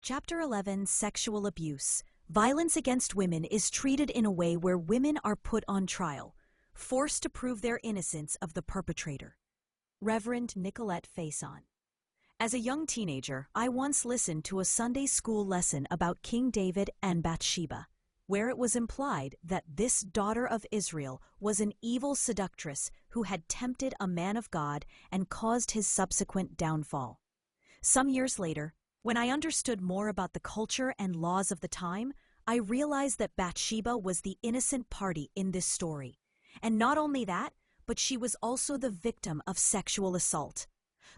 Chapter 11, Sexual Abuse. Violence against women is treated in a way where women are put on trial, forced to prove their innocence of the perpetrator. Reverend Nicolette Faison. As a young teenager, I once listened to a Sunday school lesson about King David and Bathsheba, where it was implied that this daughter of Israel was an evil seductress who had tempted a man of God and caused his subsequent downfall. Some years later, when I understood more about the culture and laws of the time, I realized that Bathsheba was the innocent party in this story. And not only that, but she was also the victim of sexual assault.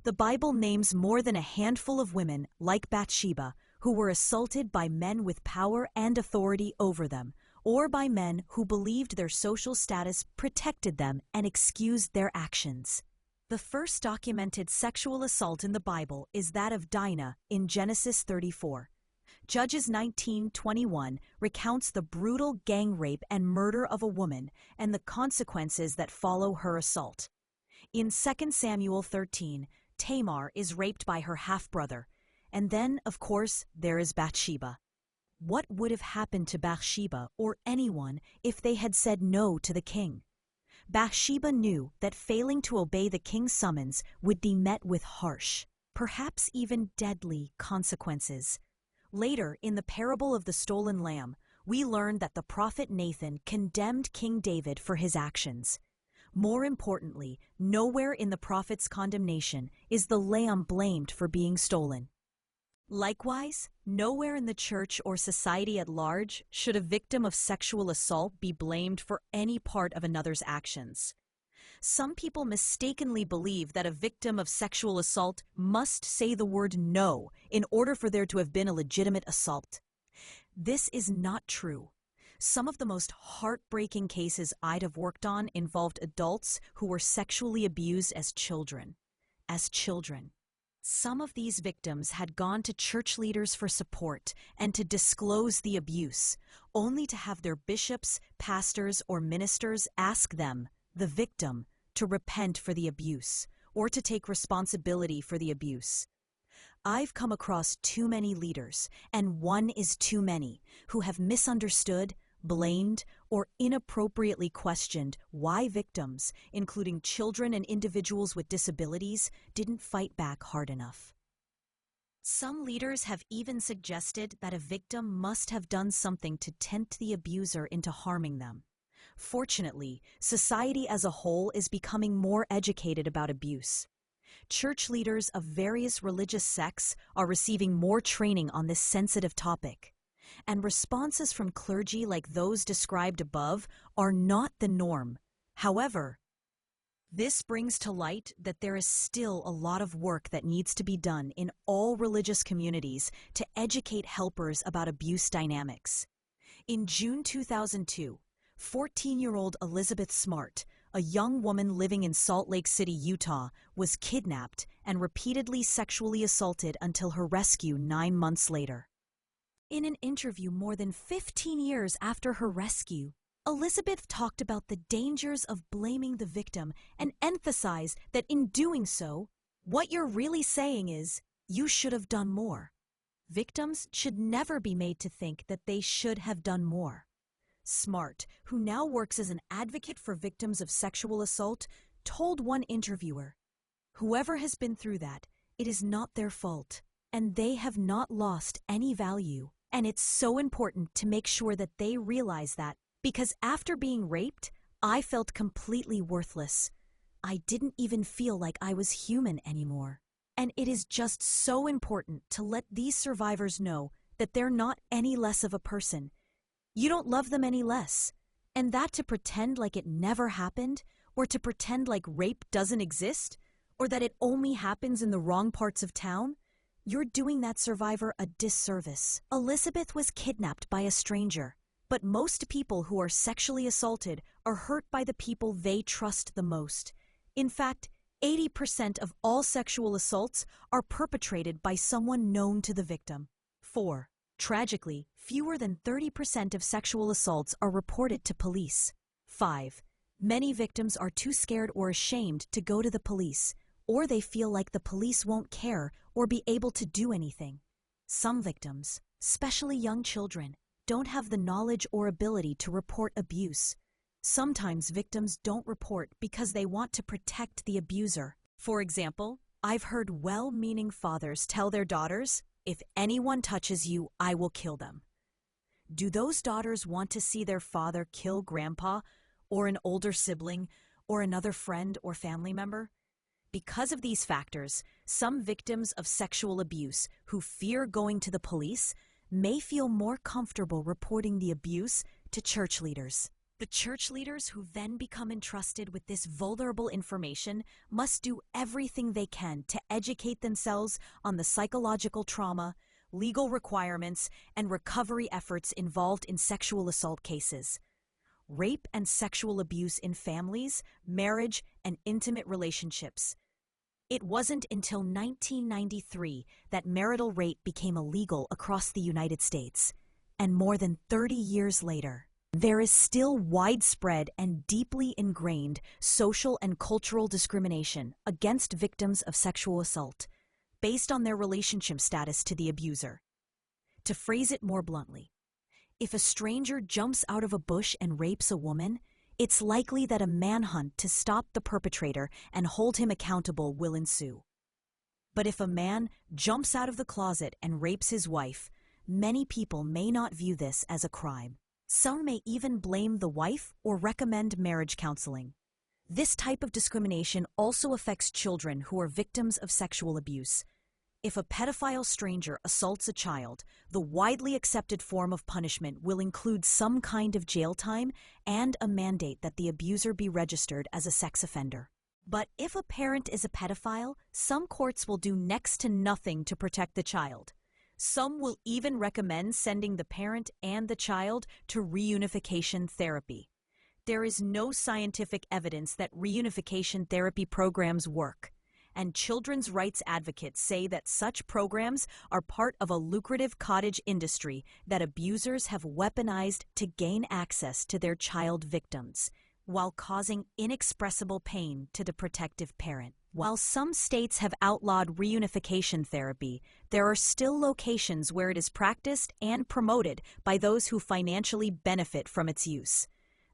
The Bible names more than a handful of women, like Bathsheba, who were assaulted by men with power and authority over them, or by men who believed their social status protected them and excused their actions. The first documented sexual assault in the Bible is that of Dinah in Genesis 34. Judges 19:21 recounts the brutal gang rape and murder of a woman and the consequences that follow her assault. In 2 Samuel 13, Tamar is raped by her half-brother, and then, of course, there is Bathsheba. What would have happened to Bathsheba or anyone if they had said no to the king? Bathsheba knew that failing to obey the king's summons would be met with harsh, perhaps even deadly, consequences. Later, in the parable of the stolen lamb, we learn that the prophet Nathan condemned King David for his actions. More importantly, nowhere in the prophet's condemnation is the lamb blamed for being stolen. Likewise, nowhere in the church or society at large should a victim of sexual assault be blamed for any part of another's actions. Some people mistakenly believe that a victim of sexual assault must say the word no in order for there to have been a legitimate assault. This is not true. Some of the most heartbreaking cases I'd have worked on involved adults who were sexually abused as children. Some of these victims had gone to church leaders for support and to disclose the abuse, only to have their bishops, pastors, or ministers ask them, the victim, to repent for the abuse or to take responsibility for the abuse. I've come across too many leaders, and one is too many, who have misunderstood, blamed, or inappropriately questioned why victims, including children and individuals with disabilities, didn't fight back hard enough. Some leaders have even suggested that a victim must have done something to tempt the abuser into harming them. Fortunately, society as a whole is becoming more educated about abuse. Church leaders of various religious sects are receiving more training on this sensitive topic. And responses from clergy like those described above are not the norm. However, this brings to light that there is still a lot of work that needs to be done in all religious communities to educate helpers about abuse dynamics. In June 2002, 14-year-old Elizabeth Smart, a young woman living in Salt Lake City, Utah, was kidnapped and repeatedly sexually assaulted until her rescue 9 months later. In an interview more than 15 years after her rescue, Elizabeth talked about the dangers of blaming the victim and emphasized that in doing so, what you're really saying is, you should have done more. Victims should never be made to think that they should have done more. Smart, who now works as an advocate for victims of sexual assault, told one interviewer, "Whoever has been through that, it is not their fault, and they have not lost any value. And it's so important to make sure that they realize that, because after being raped, I felt completely worthless. I didn't even feel like I was human anymore. And it is just so important to let these survivors know that they're not any less of a person. You don't love them any less. And that to pretend like it never happened, or to pretend like rape doesn't exist, or that it only happens in the wrong parts of town, you're doing that survivor a disservice." Elizabeth was kidnapped by a stranger, but most people who are sexually assaulted are hurt by the people they trust the most. In fact, 80% of all sexual assaults are perpetrated by someone known to the victim. 4. Tragically, fewer than 30% of sexual assaults are reported to police. 5. Many victims are too scared or ashamed to go to the police, or they feel like the police won't care or be able to do anything. Some victims, especially young children, don't have the knowledge or ability to report abuse. Sometimes victims don't report because they want to protect the abuser. For example, I've heard well-meaning fathers tell their daughters, "If anyone touches you, I will kill them." Do those daughters want to see their father kill grandpa, or an older sibling, or another friend or family member? Because of these factors, some victims of sexual abuse who fear going to the police may feel more comfortable reporting the abuse to church leaders. The church leaders who then become entrusted with this vulnerable information must do everything they can to educate themselves on the psychological trauma, legal requirements, and recovery efforts involved in sexual assault cases. Rape and sexual abuse in families, marriage, and intimate relationships. It wasn't until 1993 that marital rape became illegal across the United States, and more than 30 years later, there is still widespread and deeply ingrained social and cultural discrimination against victims of sexual assault based on their relationship status to the abuser. To phrase it more bluntly, if a stranger jumps out of a bush and rapes a woman, it's likely that a manhunt to stop the perpetrator and hold him accountable will ensue. But if a man jumps out of the closet and rapes his wife, many people may not view this as a crime. Some may even blame the wife or recommend marriage counseling. This type of discrimination also affects children who are victims of sexual abuse. If a pedophile stranger assaults a child, the widely accepted form of punishment will include some kind of jail time and a mandate that the abuser be registered as a sex offender. But if a parent is a pedophile, some courts will do next to nothing to protect the child. Some will even recommend sending the parent and the child to reunification therapy. There is no scientific evidence that reunification therapy programs work, and children's rights advocates say that such programs are part of a lucrative cottage industry that abusers have weaponized to gain access to their child victims, while causing inexpressible pain to the protective parent. While some states have outlawed reunification therapy, there are still locations where it is practiced and promoted by those who financially benefit from its use.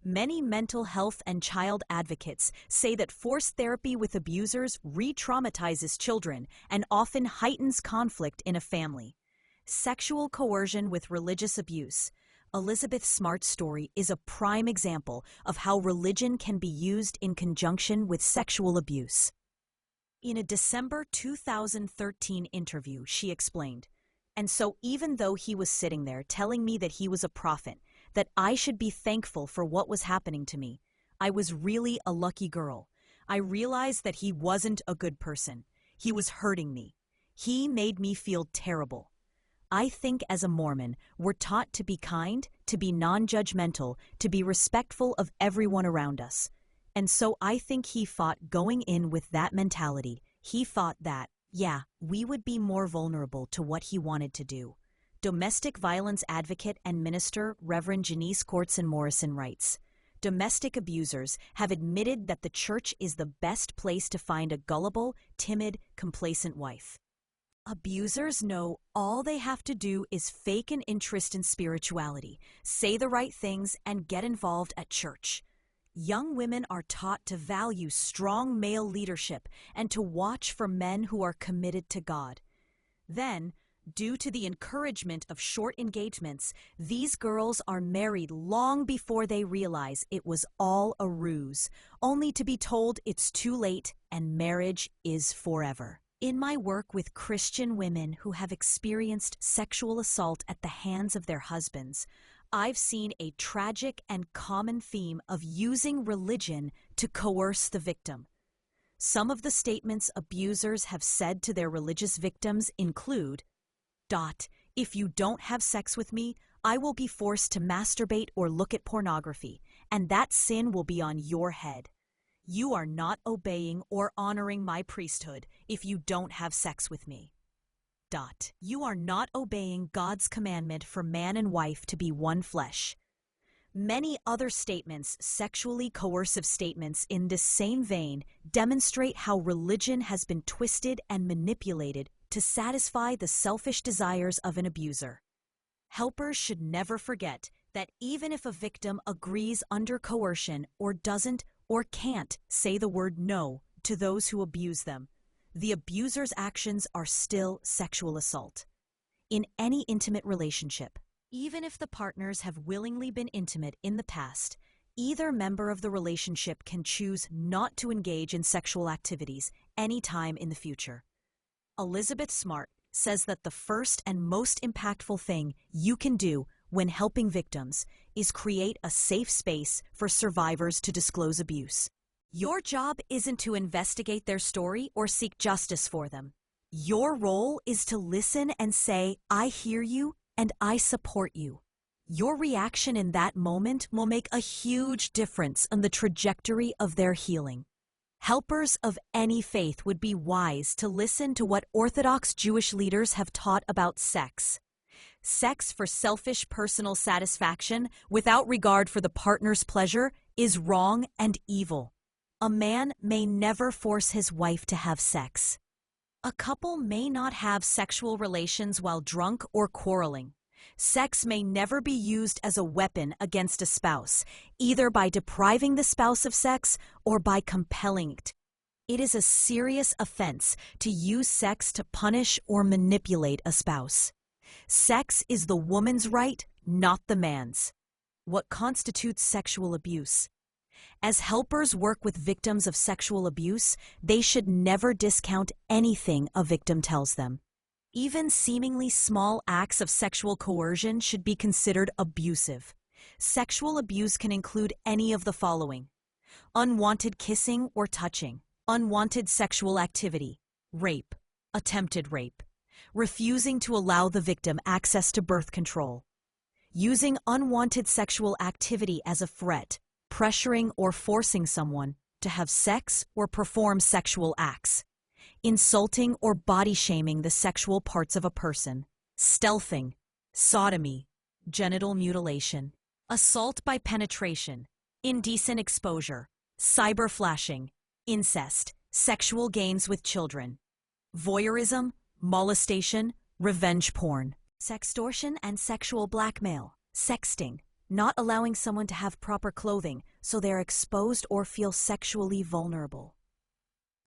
Many mental health and child advocates say that forced therapy with abusers re-traumatizes children and often heightens conflict in a family. Sexual coercion with religious abuse. Elizabeth Smart's story is a prime example of how religion can be used in conjunction with sexual abuse. In a December 2013 interview, she explained, "And so even though he was sitting there telling me that he was a prophet, that I should be thankful for what was happening to me, I was really a lucky girl. I realized that he wasn't a good person. He was hurting me. He made me feel terrible. I think as a Mormon, we're taught to be kind, to be non-judgmental, to be respectful of everyone around us. And so I think he thought going in with that mentality, he thought that, yeah, we would be more vulnerable to what he wanted to do." Domestic violence advocate and minister Reverend Janice Courtson Morrison writes, "Domestic abusers have admitted that the church is the best place to find a gullible, timid, complacent wife. Abusers know all they have to do is fake an interest in spirituality, say the right things, and get involved at church. Young women are taught to value strong male leadership and to watch for men who are committed to God. Then, due to the encouragement of short engagements, these girls are married long before they realize it was all a ruse, only to be told it's too late and marriage is forever." In my work with Christian women who have experienced sexual assault at the hands of their husbands, I've seen a tragic and common theme of using religion to coerce the victim. Some of the statements abusers have said to their religious victims include, "If you don't have sex with me, I will be forced to masturbate or look at pornography, and that sin will be on your head. You are not obeying or honoring my priesthood if you don't have sex with me. You are not obeying God's commandment for man and wife to be one flesh." Many other statements, sexually coercive statements in this same vein, demonstrate how religion has been twisted and manipulated to satisfy the selfish desires of an abuser. Helpers should never forget that even if a victim agrees under coercion or doesn't or can't say the word no to those who abuse them, the abuser's actions are still sexual assault. In any intimate relationship, even if the partners have willingly been intimate in the past, either member of the relationship can choose not to engage in sexual activities anytime in the future. Elizabeth Smart says that the first and most impactful thing you can do when helping victims is create a safe space for survivors to disclose abuse. Your job isn't to investigate their story or seek justice for them. Your role is to listen and say, "I hear you and I support you." Your reaction in that moment will make a huge difference in the trajectory of their healing. Helpers of any faith would be wise to listen to what Orthodox Jewish leaders have taught about sex. Sex for selfish personal satisfaction without regard for the partner's pleasure is wrong and evil. A man may never force his wife to have sex. A couple may not have sexual relations while drunk or quarreling. Sex may never be used as a weapon against a spouse, either by depriving the spouse of sex or by compelling it. It is a serious offense to use sex to punish or manipulate a spouse. Sex is the woman's right, not the man's. What constitutes sexual abuse? As helpers work with victims of sexual abuse, they should never discount anything a victim tells them. Even seemingly small acts of sexual coercion should be considered abusive. Sexual abuse can include any of the following: unwanted kissing or touching, unwanted sexual activity, rape, attempted rape, refusing to allow the victim access to birth control, using unwanted sexual activity as a threat, pressuring or forcing someone to have sex or perform sexual acts, insulting or body shaming the sexual parts of a person, stealthing, sodomy, genital mutilation, assault by penetration, indecent exposure, cyberflashing, incest, sexual games with children, voyeurism, molestation, revenge porn, sextortion and sexual blackmail, sexting, not allowing someone to have proper clothing so they're exposed or feel sexually vulnerable.